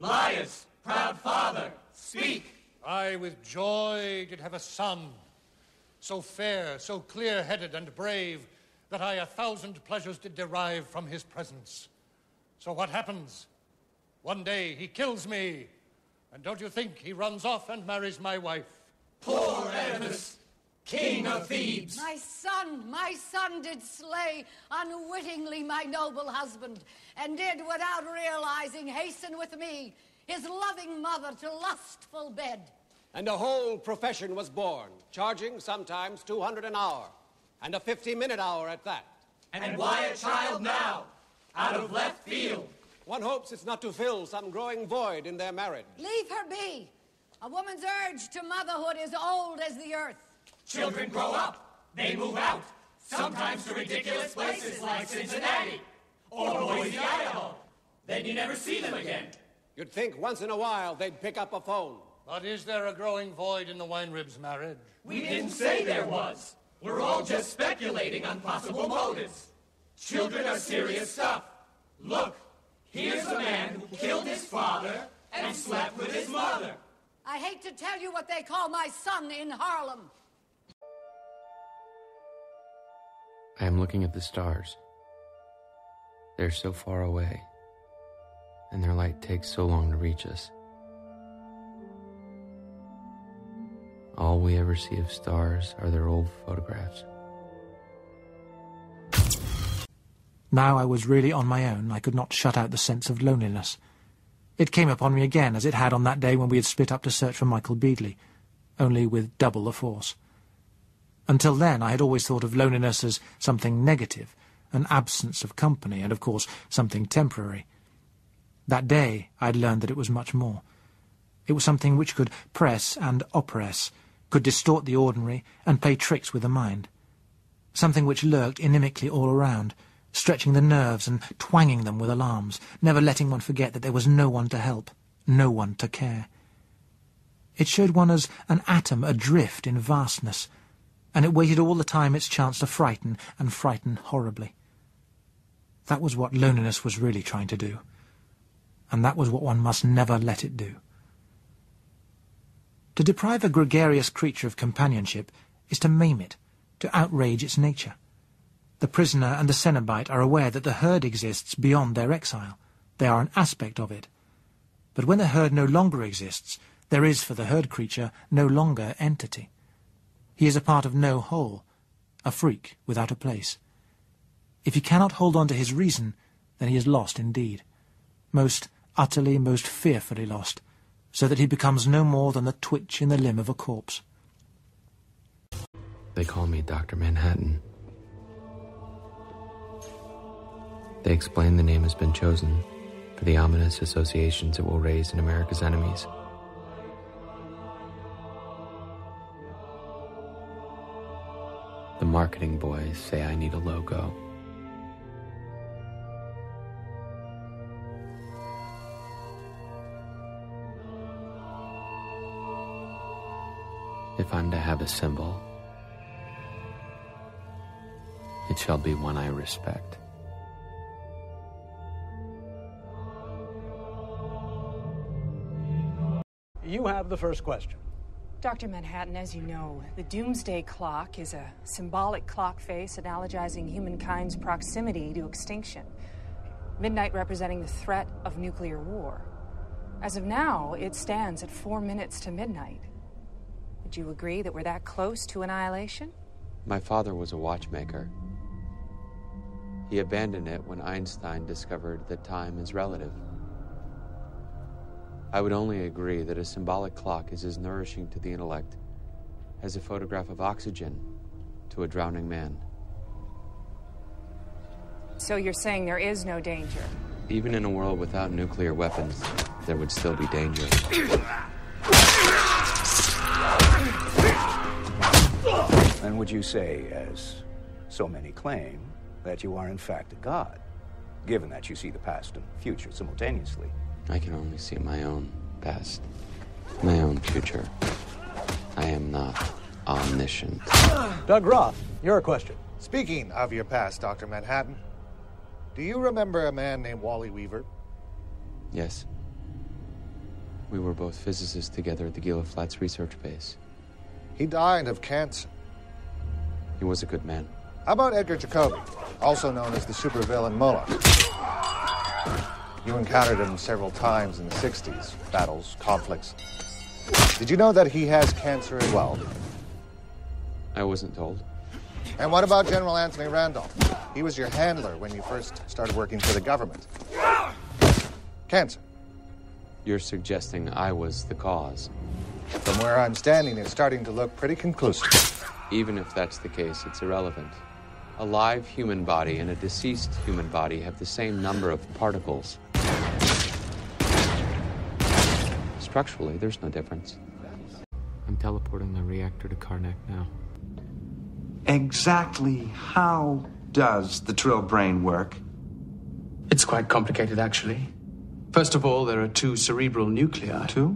Liars, proud father, speak! I with joy did have a son, so fair, so clear-headed and brave, that I 1,000 pleasures did derive from his presence. So what happens? One day he kills me, and don't you think he runs off and marries my wife? Poor Oedipus, king of Thebes! My son did slay unwittingly my noble husband, and did, without realizing, hasten with me, his loving mother, to lustful bed. And a whole profession was born, charging sometimes 200 an hour, and a 50-minute hour at that. And why a child now, out of left field? One hopes it's not to fill some growing void in their marriage. Leave her be. A woman's urge to motherhood is old as the earth. Children grow up, they move out, sometimes to ridiculous places like Cincinnati or Boise, Idaho. Then you never see them again. You'd think once in a while they'd pick up a phone. But is there a growing void in the Weinrib's marriage? We didn't say there was. We're all just speculating on possible motives. Children are serious stuff. Look, here's a man who killed his father and slept with his mother. I hate to tell you what they call my son in Harlem. I am looking at the stars. They're so far away, and their light takes so long to reach us. All we ever see of stars are their old photographs. Now I was really on my own. I could not shut out the sense of loneliness. It came upon me again, as it had on that day when we had split up to search for Michael Beadley, only with double the force. Until then, I had always thought of loneliness as something negative, an absence of company, and of course something temporary. That day I had learned that it was much more. It was something which could press and oppress, could distort the ordinary and play tricks with the mind. Something which lurked inimically all around, stretching the nerves and twanging them with alarms, never letting one forget that there was no one to help, no one to care. It showed one as an atom adrift in vastness, and it waited all the time its chance to frighten, and frighten horribly. That was what loneliness was really trying to do, and that was what one must never let it do. To deprive a gregarious creature of companionship is to maim it, to outrage its nature. The prisoner and the cenobite are aware that the herd exists beyond their exile. They are an aspect of it. But when the herd no longer exists, there is for the herd creature no longer entity. He is a part of no whole, a freak without a place. If he cannot hold on to his reason, then he is lost indeed, most utterly, most fearfully lost, so that he becomes no more than the twitch in the limb of a corpse. They call me Dr. Manhattan. They explain the name has been chosen for the ominous associations it will raise in America's enemies. The marketing boys say I need a logo. If I'm to have a symbol, it shall be one I respect. You have the first question. Dr. Manhattan, as you know, the doomsday clock is a symbolic clock face analogizing humankind's proximity to extinction. Midnight representing the threat of nuclear war. As of now, it stands at 4 minutes to midnight. Would you agree that we're that close to annihilation? My father was a watchmaker. He abandoned it when Einstein discovered that time is relative. I would only agree that a symbolic clock is as nourishing to the intellect as a photograph of oxygen to a drowning man. So you're saying there is no danger? Even in a world without nuclear weapons, there would still be danger. And would you say, as so many claim, that you are in fact a god, given that you see the past and future simultaneously? I can only see my own past, my own future. I am not omniscient. Doug Roth, your question. Speaking of your past, Dr. Manhattan, do you remember a man named Wally Weaver? Yes. We were both physicists together at the Gila Flats research base. He died of cancer. He was a good man. How about Edgar Jacobi, also known as the supervillain Muller? You encountered him several times in the 60s. Battles, conflicts. Did you know that he has cancer as well? I wasn't told. And what about General Anthony Randolph? He was your handler when you first started working for the government. Cancer. You're suggesting I was the cause. From where I'm standing, it's starting to look pretty conclusive. Even if that's the case, it's irrelevant. A live human body and a deceased human body have the same number of particles. Structurally, there's no difference. I'm teleporting the reactor to Karnak now. Exactly how does the Trill brain work? It's quite complicated, actually. First of all, there are 2 cerebral nuclei. 2?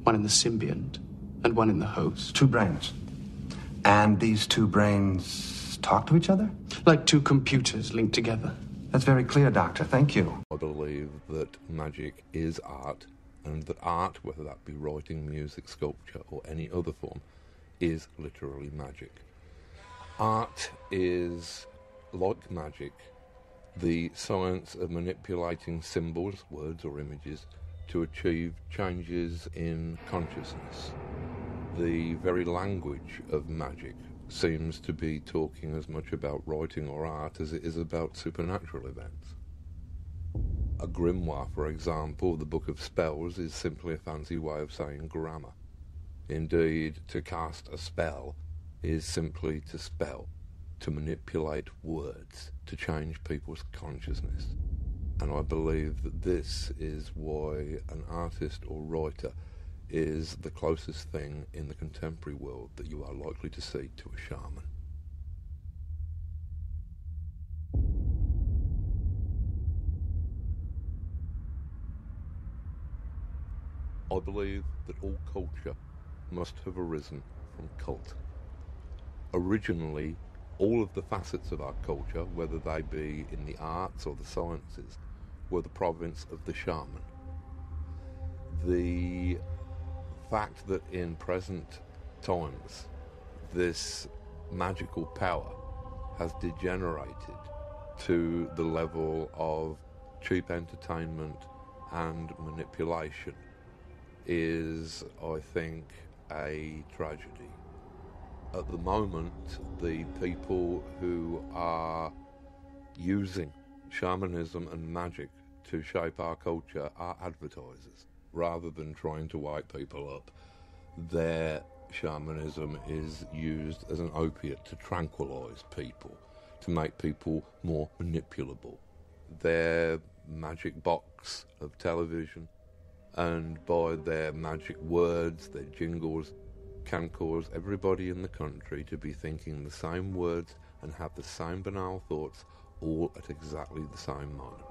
One in the symbiont and one in the host. 2 brains. And these 2 brains talk to each other? Like 2 computers linked together. That's very clear, Doctor. Thank you. I believe that magic is art, and that art, whether that be writing, music, sculpture, or any other form, is literally magic. Art is, like magic, the science of manipulating symbols, words or images, to achieve changes in consciousness. The very language of magic seems to be talking as much about writing or art as it is about supernatural events. A grimoire, for example, the Book of Spells, is simply a fancy way of saying grammar. Indeed, to cast a spell is simply to spell, to manipulate words, to change people's consciousness. And I believe that this is why an artist or writer is the closest thing in the contemporary world that you are likely to see to a shaman. I believe that all culture must have arisen from cult. Originally, all of the facets of our culture, whether they be in the arts or the sciences, were the province of the shaman. The fact that in present times this magical power has degenerated to the level of cheap entertainment and manipulation is, I think, a tragedy. At the moment, the people who are using shamanism and magic to shape our culture are advertisers. Rather than trying to wake people up, their shamanism is used as an opiate to tranquilise people, to make people more manipulable. Their magic box of television, and by their magic words, their jingles, can cause everybody in the country to be thinking the same words and have the same banal thoughts all at exactly the same moment.